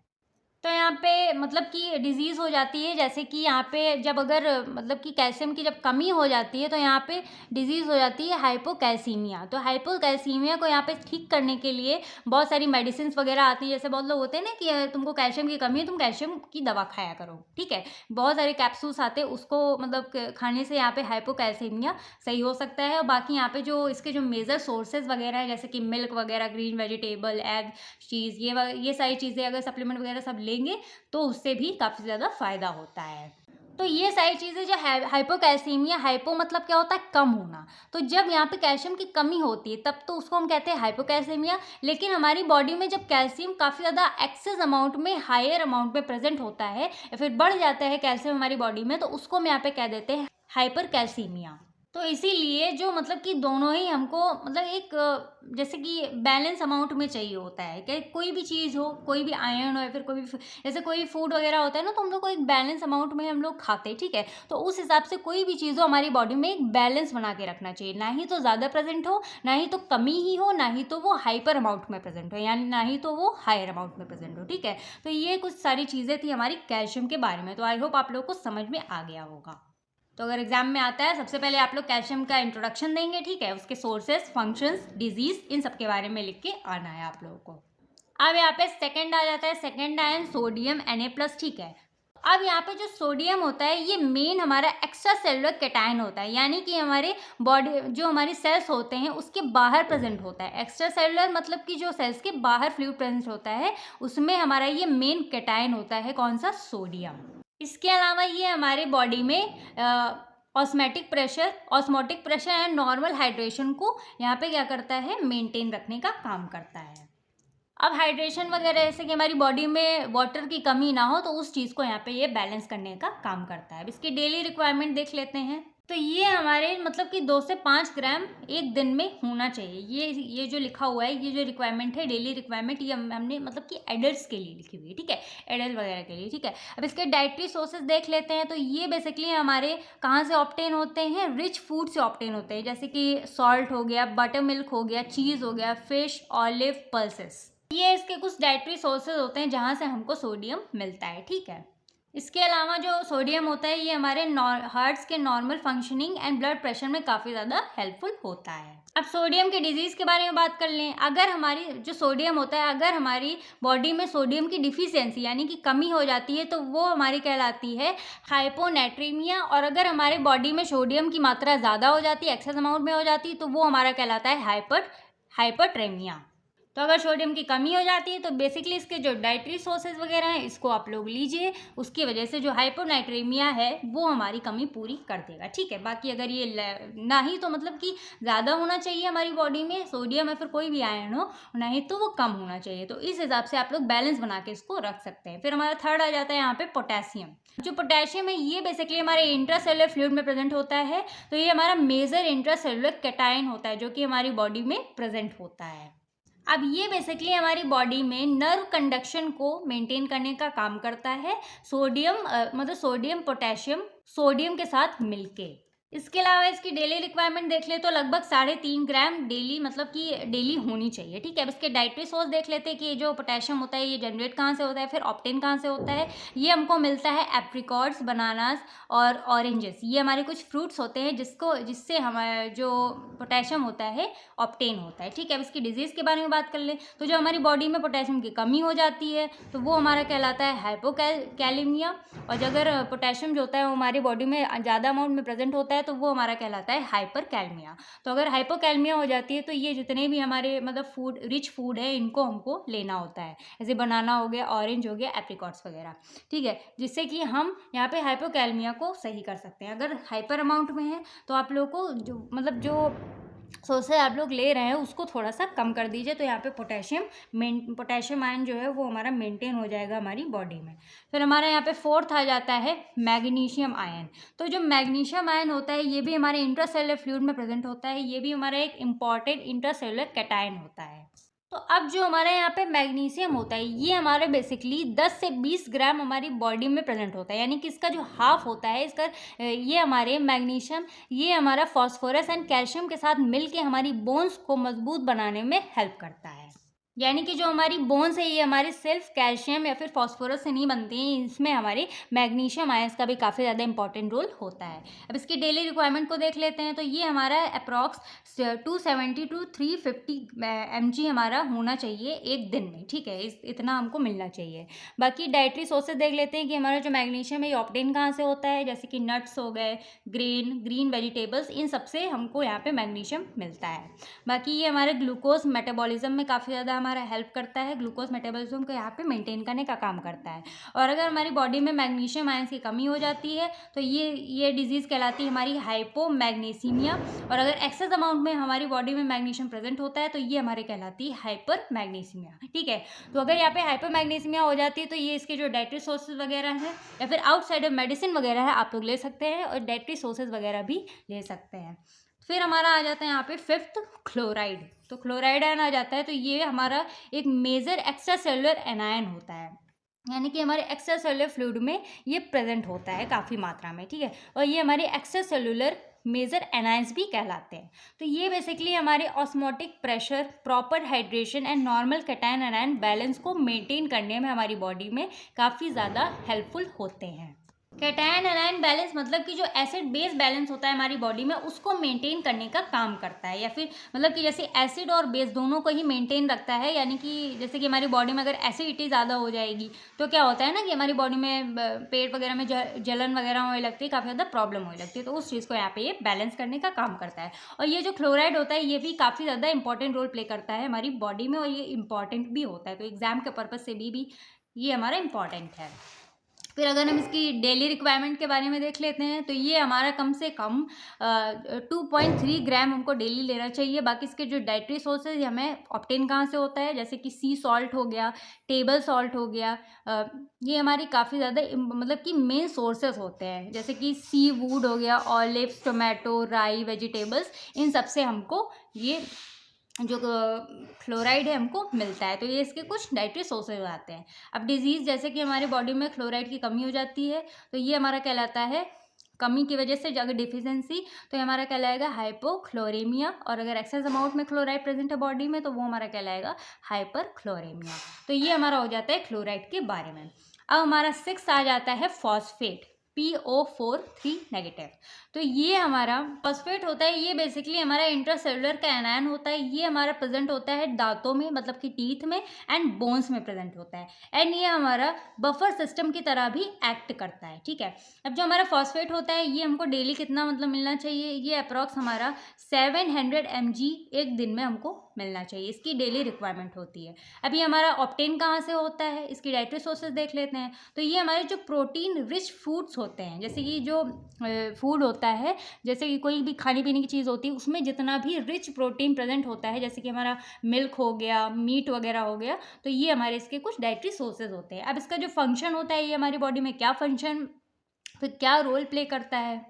तो यहाँ पे मतलब कि डिजीज़ हो जाती है, जैसे कि यहाँ पे जब अगर मतलब कि कैल्शियम की जब कमी हो जाती है तो यहाँ पे डिजीज़ हो जाती है हाइपोकैल्सीमिया। तो हाइपोकैल्सीमिया को यहाँ पे ठीक करने के लिए बहुत सारी मेडिसिन वगैरह आती है। जैसे बहुत लोग होते हैं ना कि तुमको कैल्शियम की कमी है, तुम कैल्शियम की दवा खाया करो। ठीक है, बहुत सारे कैप्सूल्स आते हैं, उसको मतलब खाने से यहाँ पे हाइपोकैल्सीमिया सही हो सकता है। और बाकी यहाँ पे जो इसके जो मेजर सोर्सेज वगैरह है, जैसे कि मिल्क वगैरह, ग्रीन वेजिटेबल, एग, चीज़, ये सारी चीज़ें अगर सप्लीमेंट वगैरह सब लेंगे तो उससे भी काफ़ी ज़्यादा फ़ायदा होता है। तो ये सारी चीज़ें जो हाइपोकैल्सीमिया, हाइपो मतलब क्या होता है, कम होना। तो जब यहाँ पे कैल्शियम की कमी होती है तब तो उसको हम कहते हैं हाइपोकैल्सीमिया। लेकिन हमारी बॉडी में जब कैल्शियम काफ़ी ज़्यादा एक्सेस अमाउंट में, हायर अमाउंट में प्रेजेंट होता है या फिर बढ़ जाता है कैल्शियम हमारी बॉडी में, तो उसको हम यहाँ पे कह देते हैं हाइपरकैल्सीमिया। तो इसीलिए जो मतलब कि दोनों ही हमको मतलब एक जैसे कि बैलेंस अमाउंट में चाहिए होता है कि कोई भी चीज़ हो, कोई भी आयरन हो या फिर कोई भी जैसे कोई भी फूड वगैरह होता है ना, तो हम लोग को एक बैलेंस अमाउंट में हम लोग खाते हैं, ठीक है। तो उस हिसाब से कोई भी चीज़ हो हमारी बॉडी में एक बैलेंस बना के रखना चाहिए, ना ही तो ज़्यादा प्रेजेंट हो, ना ही तो कमी ही हो, ना ही तो वो हाइपर अमाउंट में प्रेजेंट हो, यानी ना ही तो वो हायर अमाउंट में प्रेजेंट हो, ठीक है। तो ये कुछ सारी चीज़ें थी हमारी कैल्शियम के बारे में। तो आई होप आप लोग को समझ में आ गया होगा। तो अगर एग्जाम में आता है, सबसे पहले आप लोग कैल्शियम का इंट्रोडक्शन देंगे, ठीक है, उसके सोर्सेस, फंक्शंस, डिजीज, इन सब के बारे में लिख के आना है आप लोगों को। अब यहाँ पे सेकंड आ जाता है, सेकंड आयन सोडियम Na+, ठीक है। अब यहाँ पे जो सोडियम होता है ये मेन हमारा एक्स्ट्रा सेलुलर कैटायन होता है, यानी कि हमारे बॉडी जो हमारी सेल्स होते हैं उसके बाहर प्रेजेंट होता है। एक्स्ट्रा सेलुलर मतलब कि जो सेल्स के बाहर फ्लूइड प्रेजेंट होता है उसमें हमारा ये मेन कैटायन होता है, कौन सा, सोडियम। इसके अलावा ये हमारे बॉडी में osmotic pressure and normal hydration को यहाँ पे क्या करता है, मेंटेन रखने का काम करता है। अब हाइड्रेशन वगैरह जैसे कि हमारी बॉडी में वाटर की कमी ना हो तो उस चीज़ को यहाँ पे ये बैलेंस करने का काम करता है। अब इसकी डेली रिक्वायरमेंट देख लेते हैं। तो ये हमारे मतलब कि 2 से 5 ग्राम एक दिन में होना चाहिए। ये जो लिखा हुआ है, ये जो रिक्वायरमेंट है, डेली रिक्वायरमेंट, ये हमने मतलब कि एडल्ट्स के लिए लिखी हुई है, ठीक है, एडल्ट वगैरह के लिए, ठीक है। अब इसके डाइटरी सोर्सेज देख लेते हैं। तो ये बेसिकली हमारे कहाँ से ऑब्टेन होते हैं, रिच फूड से ऑब्टेन होते हैं, जैसे कि सॉल्ट हो गया, बटर मिल्क हो गया, चीज़ हो गया, फिश, ऑलिव, पल्सेस, ये इसके कुछ डाइटरी सोर्सेज होते हैं जहाँ से हमको सोडियम मिलता है, ठीक है। इसके अलावा जो सोडियम होता है ये हमारे हार्ट्स के normal functioning and blood pressure में काफ़ी ज़्यादा हेल्पफुल होता है। अब सोडियम के डिजीज़ के बारे में बात कर लें। अगर हमारी जो सोडियम होता है, अगर हमारी बॉडी में सोडियम की डिफिशियंसी यानी कि कमी हो जाती है तो वो हमारी कहलाती है हाइपोनेट्रीमिया। और अगर हमारे बॉडी में सोडियम की मात्रा ज़्यादा हो जाती है, एक्सेस अमाउंट में हो जाती है, तो वो हमारा कहलाता है हाइपरट्रेमिया। तो अगर सोडियम की कमी हो जाती है तो बेसिकली इसके जो डाइटरी सोर्सेज वगैरह हैं इसको आप लोग लीजिए, उसकी वजह से जो हाइपोनाइट्रेमिया है वो हमारी कमी पूरी कर देगा, ठीक है। बाकी अगर ये ना ही तो मतलब कि ज़्यादा होना चाहिए हमारी बॉडी में सोडियम या फिर कोई भी आयरन हो, ना ही तो वो कम होना चाहिए। तो इस हिसाब से आप लोग बैलेंस बना के इसको रख सकते हैं। फिर हमारा थर्ड आ जाता है यहाँ पे पोटेशियम। जो पोटेशियम है ये बेसिकली हमारे इंट्रासेलुलर फ्लूइड में प्रेजेंट होता है। तो ये हमारा मेजर इंट्रासेलुलर कैटायन होता है जो कि हमारी बॉडी में प्रेजेंट होता है। अब ये बेसिकली हमारी बॉडी में नर्व कंडक्शन को मेंटेन करने का काम करता है, मतलब सोडियम पोटेशियम सोडियम के साथ मिलके। इसके अलावा इसकी डेली रिक्वायरमेंट देख ले तो लगभग 3.5 ग्राम डेली मतलब कि डेली होनी चाहिए, ठीक है। अब इसके डाइटरी सोर्स देख लेते हैं कि ये जो पोटेशियम होता है ये जनरेट कहाँ से होता है, फिर ऑब्टेन कहाँ से होता है। ये हमको मिलता है एप्रिकॉट्स, बनानास और ऑरेंजेस, ये हमारे कुछ फ्रूट्स होते हैं जिससे हमारा जो पोटेशियम होता है ऑब्टेन होता है, ठीक है। अब इसकी डिजीज़ के बारे में बात कर लें तो जो हमारी बॉडी में पोटेशियम की कमी हो जाती है तो वो हमारा कहलाता है हाइपोकैलेमिया। और अगर पोटेशियम जो होता है वो हमारी बॉडी में ज़्यादा अमाउंट में प्रेजेंट होता है तो वो हमारा कहलाता है हाइपरकैलमिया। तो अगर हाइपोकैलमिया हो जाती है तो ये जितने भी हमारे मतलब रिच फूड है इनको हमको लेना होता है, जैसे बनाना हो गया, ऑरेंज हो गया, एप्रिकॉट्स वगैरह, ठीक है, जिससे कि हम यहाँ पे हाइपोकैलमिया को सही कर सकते हैं। अगर हाइपर अमाउंट में है तो आप लोग को जो सोर्सेज आप लोग ले रहे हैं उसको थोड़ा सा कम कर दीजिए, तो यहाँ पे पोटेशियम आयन जो है वो हमारा मेंटेन हो जाएगा हमारी बॉडी में। फिर हमारा यहाँ पे फोर्थ आ जाता है मैग्नीशियम आयन। तो जो मैग्नीशियम आयन होता है ये भी हमारे इंट्रासेलुलर फ्लूइड में प्रेजेंट होता है, ये भी हमारा एक इम्पॉर्टेंट इंट्रासेलुलर कैटायन होता है। तो अब जो हमारे यहाँ पे मैग्नीशियम होता है ये हमारे बेसिकली 10 से 20 ग्राम हमारी बॉडी में प्रेजेंट होता है, यानी कि इसका जो हाफ होता है इसका ये हमारे मैग्नीशियम ये हमारा फॉस्फोरस एंड कैल्शियम के साथ मिलके हमारी बोन्स को मजबूत बनाने में हेल्प करता है। यानी कि जो हमारी बोन्स है ये हमारे सिर्फ कैल्शियम या फिर फॉस्फोरस से नहीं बनती हैं, इसमें हमारे मैग्नीशियम आयंस का भी काफ़ी ज़्यादा इंपॉर्टेंट रोल होता है। अब इसकी डेली रिक्वायरमेंट को देख लेते हैं। तो ये हमारा अप्रॉक्स 270 to 350 mg हमारा होना चाहिए एक दिन में, ठीक है, इतना हमको मिलना चाहिए। बाकी डाइटरी सोर्सेज देख लेते हैं कि हमारा जो मैग्नीशियम है ये ऑब्टेन कहाँ से होता है, जैसे कि नट्स हो गए, ग्रीन वेजिटेबल्स, इन सबसे हमको यहाँ पे मैग्नीशियम मिलता है। बाकी ये हमारे ग्लूकोज मेटाबॉलिज्म में काफ़ी ज़्यादा हमारा हेल्प करता है, ग्लूकोज मेटाबॉलिज्म को यहाँ पे मेंटेन करने का काम करता है। और अगर हमारी बॉडी में मैग्नीशियम आयंस की कमी हो जाती है तो ये डिजीज़ कहलाती है हमारी हाइपोमैग्नीसीमिया। और अगर एक्सेस अमाउंट में हमारी बॉडी में मैग्नीशियम प्रेजेंट होता है तो ये हमारे कहलाती है हाइपर मैग्नीसीमिया। ठीक है, तो अगर यहाँ पे हाइपर मैग्नीसीमिया हो जाती है तो ये इसके जो डाइटरी सोर्सेज वगैरह हैं या फिर आउटसाइड ऑफ मेडिसिन वगैरह है आप लोग ले सकते हैं, और डाइटरी सोर्सेज वगैरह भी ले सकते हैं। फिर हमारा आ जाता है यहाँ पे फिफ्थ, क्लोराइड। तो क्लोराइड आयन आ जाता है, तो ये हमारा एक मेजर एक्स्ट्रा सेलुलर एनायन होता है, यानी कि हमारे एक्स्ट्रा सेलुलर फ्लूइड में ये प्रेजेंट होता है काफ़ी मात्रा में। ठीक है, और ये हमारे एक्स्ट्रा सेलुलर मेजर एनायंस भी कहलाते हैं। तो ये बेसिकली हमारे osmotic pressure, proper hydration and normal cation anion balance को मेंटेन करने में हमारी बॉडी में काफ़ी ज़्यादा हेल्पफुल होते हैं। कैटायन एनायन बैलेंस मतलब कि जो एसिड बेस बैलेंस होता है हमारी बॉडी में उसको मेंटेन करने का काम करता है, या फिर मतलब कि जैसे एसिड और बेस दोनों को ही मेंटेन रखता है। यानी कि जैसे कि हमारी बॉडी में अगर एसिडिटी ज़्यादा हो जाएगी तो क्या होता है ना कि हमारी बॉडी में पेट वगैरह में जलन वगैरह होने लगती है, काफ़ी ज़्यादा प्रॉब्लम होने लगती है, तो उस चीज़ को यहाँ पे ये बैलेंस करने का काम करता है। और ये जो क्लोराइड होता है ये भी काफ़ी ज़्यादा इंपॉर्टेंट रोल प्ले करता है हमारी बॉडी में, और ये इंपॉर्टेंट भी होता है, तो एग्जाम के पर्पज़ से भी ये हमारा इंपॉर्टेंट है। फिर अगर हम इसकी डेली रिक्वायरमेंट के बारे में देख लेते हैं तो ये हमारा कम से कम 2.3 ग्राम हमको डेली लेना चाहिए। बाकी इसके जो डाइटरी सोर्सेज हमें ऑब्टेन कहाँ से होता है, जैसे कि सी सॉल्ट हो गया, टेबल सॉल्ट हो गया, ये हमारी काफ़ी ज़्यादा मतलब कि मेन सोर्सेज होते हैं। जैसे कि सी वुड हो गया, ऑलिव्स, टोमेटो, राई, वेजिटेबल्स, इन सब से हमको ये जो क्लोराइड है हमको मिलता है। तो ये इसके कुछ डाइटरी सोर्सेज आते हैं। अब डिजीज़ जैसे कि हमारे बॉडी में क्लोराइड की कमी हो जाती है तो ये हमारा कहलाता है, कमी की वजह से अगर डिफिशेंसी तो ये हमारा कहलाएगा हाइपोक्लोरेमिया, और अगर एक्सेस अमाउंट में क्लोराइड प्रेजेंट है बॉडी में तो वो हमारा कहलाएगा हाइपर क्लोरेमिया। तो ये हमारा हो जाता है क्लोराइड के बारे में। अब हमारा 6 आ जाता है फॉस्फेट, PO4 नेगेटिव। तो ये हमारा फॉस्फेट होता है, ये बेसिकली हमारा इंट्रासेलुलर का एनायन होता है। ये हमारा प्रेजेंट होता है दांतों में, मतलब कि टीथ में एंड बोन्स में प्रेजेंट होता है, एंड ये हमारा बफर सिस्टम की तरह भी एक्ट करता है। ठीक है, अब जो हमारा फॉस्फेट होता है ये हमको डेली कितना मतलब मिलना चाहिए, ये अप्रॉक्स हमारा 700 mg एक दिन में हमको मिलना चाहिए, इसकी डेली रिक्वायरमेंट होती है। अब ये हमारा ऑब्टेन कहाँ से होता है, इसकी डाइटरी सोर्सेज देख लेते हैं। तो ये हमारे जो प्रोटीन रिच फूड्स होते हैं, जैसे कि जो फूड होता है, जैसे कि कोई भी खाने पीने की चीज़ होती है उसमें जितना भी रिच प्रोटीन प्रेजेंट होता है, जैसे कि हमारा मिल्क हो गया, मीट वगैरह हो गया, तो ये हमारे इसके कुछ डाइटरी सोर्सेज होते हैं। अब इसका जो फंक्शन होता है, ये हमारी बॉडी में क्या फंक्शन, फिर क्या रोल प्ले करता है,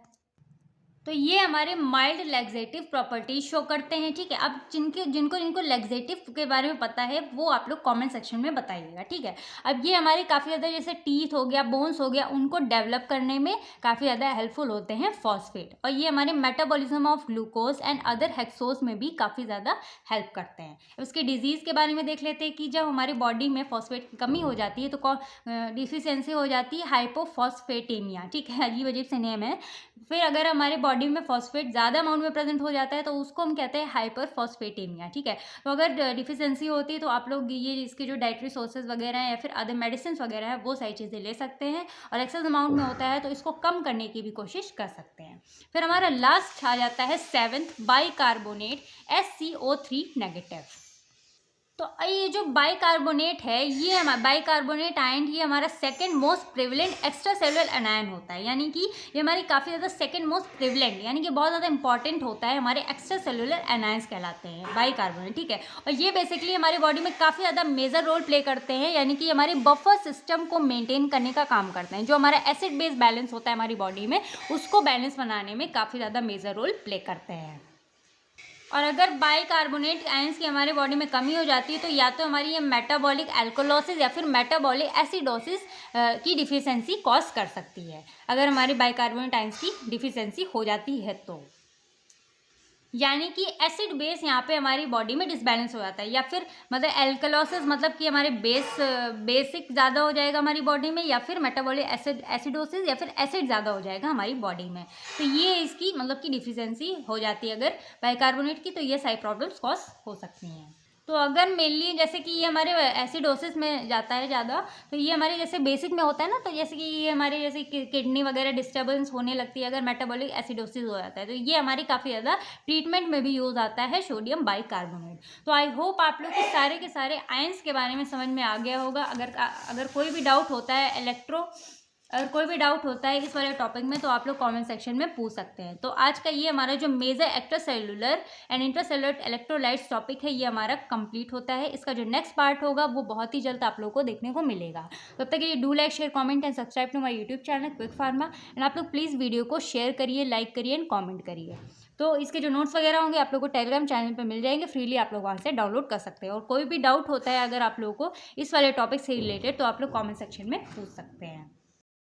तो ये हमारे माइल्ड लैक्सेटिव प्रॉपर्टीज शो करते हैं। ठीक है, अब जिनको लैक्सेटिव के बारे में पता है वो आप लोग कमेंट सेक्शन में बताइएगा। ठीक है, अब ये हमारे काफ़ी ज़्यादा जैसे टीथ हो गया, बोन्स हो गया, उनको डेवलप करने में काफ़ी ज़्यादा हेल्पफुल होते हैं फॉस्फेट, और ये हमारे metabolism of glucose and other hexose में भी काफ़ी ज़्यादा हेल्प करते हैं। अब इसके डिजीज़ के बारे में देख लेते हैं कि जब हमारी बॉडी में फॉस्फेट की कमी हो जाती है तो डिफिशियंसी हो जाती है हाइपोफॉस्फेटेमिया। ठीक है, अजीब अजीब से नेम है। फिर अगर हमारे बॉडी में फॉस्फेट ज़्यादा अमाउंट में प्रेजेंट हो जाता है तो उसको हम कहते हैं हाइपरफॉस्फेटेमिया। ठीक है, तो अगर डिफिशियंसी होती है तो आप लोग ये इसके जो डाइटरी सोर्सेज वगैरह हैं या फिर अदर मेडिसिन वगैरह है वो सारी चीज़ें ले सकते हैं, और एक्सेस अमाउंट में होता है तो इसको कम करने की भी कोशिश कर सकते हैं। फिर हमारा लास्ट आ जाता है 7th, बाइकार्बोनेट, SCO3 नेगेटिव। तो ये जो बाइकार्बोनेट है, ये बाइकार्बोनेट आयन ये हमारा second most prevalent extra cellular anion होता है, यानी कि ये हमारी काफ़ी ज़्यादा सेकंड मोस्ट प्रिविलेंट यानी कि बहुत ज़्यादा इंपॉर्टेंट होता है, हमारे एक्स्ट्रा सेलुलर एनायंस कहलाते हैं बाइकार्बोनेट। ठीक है, और ये बेसिकली हमारी बॉडी में काफ़ी ज़्यादा मेजर रोल प्ले करते हैं, यानी कि हमारे बफर सिस्टम को मेनटेन करने का काम करते हैं। जो हमारा एसिड बेस बैलेंस होता है हमारी बॉडी में उसको बैलेंस बनाने में काफ़ी ज़्यादा मेजर रोल प्ले करते हैं। और अगर बाइकार्बोनेट आयंस की हमारे बॉडी में कमी हो जाती है तो या तो हमारी ये मेटाबॉलिक अल्कोलोसिस या फिर मेटाबॉलिक एसिडोसिस की डिफिशियंसी कॉज कर सकती है, अगर हमारी बाइकार्बोनेट आयंस की डिफिशियंसी हो जाती है तो, यानी कि एसिड बेस यहाँ पे हमारी बॉडी में डिसबैलेंस हो जाता है, या फिर मतलब एल्कलोसिस मतलब कि हमारे बेसिक ज़्यादा हो जाएगा हमारी बॉडी में, या फिर मेटाबॉलिक एसिडोसिस या फिर एसिड ज़्यादा हो जाएगा हमारी बॉडी में। तो ये इसकी मतलब कि डिफिशियंसी हो जाती है अगर बाइकार्बोनेट की, तो ये सारी प्रॉब्लम्स कॉज हो सकती हैं। तो अगर मेनली जैसे कि ये हमारे एसिडोसिस में जाता है ज़्यादा, तो ये हमारे जैसे बेसिक में होता है ना, तो जैसे कि ये हमारे जैसे किडनी वगैरह डिस्टर्बेंस होने लगती है अगर मेटाबॉलिक एसिडोसिस हो जाता है, तो ये हमारी काफ़ी ज़्यादा ट्रीटमेंट में भी यूज़ आता है सोडियम बाइकार्बोनेट। तो आई होप आप लोग के सारे आयंस के बारे में समझ में आ गया होगा। अगर कोई भी डाउट होता है अगर कोई भी डाउट होता है इस वाले टॉपिक में, तो आप लोग कमेंट सेक्शन में पूछ सकते हैं। तो आज का ये हमारा जो major extracellular and intracellular electrolytes topic है, ये हमारा कंप्लीट होता है। इसका जो नेक्स्ट पार्ट होगा वो बहुत ही जल्द आप लोगों को देखने को मिलेगा। तब तक ये do like, share, comment and subscribe to my YouTube channel quick pharma. And आप लोग प्लीज़ वीडियो को शेयर करिए, लाइक करिए एंड कॉमेंट करिए। तो इसके जो नोट्स वगैरह होंगे आप लोग को टेलीग्राम चैनल पे मिल जाएंगे, फ्रीली आप लोग वहाँ से डाउनलोड कर सकते हैं। और कोई भी डाउट होता है अगर आप लोगों को इस वाले टॉपिक से रिलेटेड, तो आप लोग कमेंट सेक्शन में पूछ सकते हैं।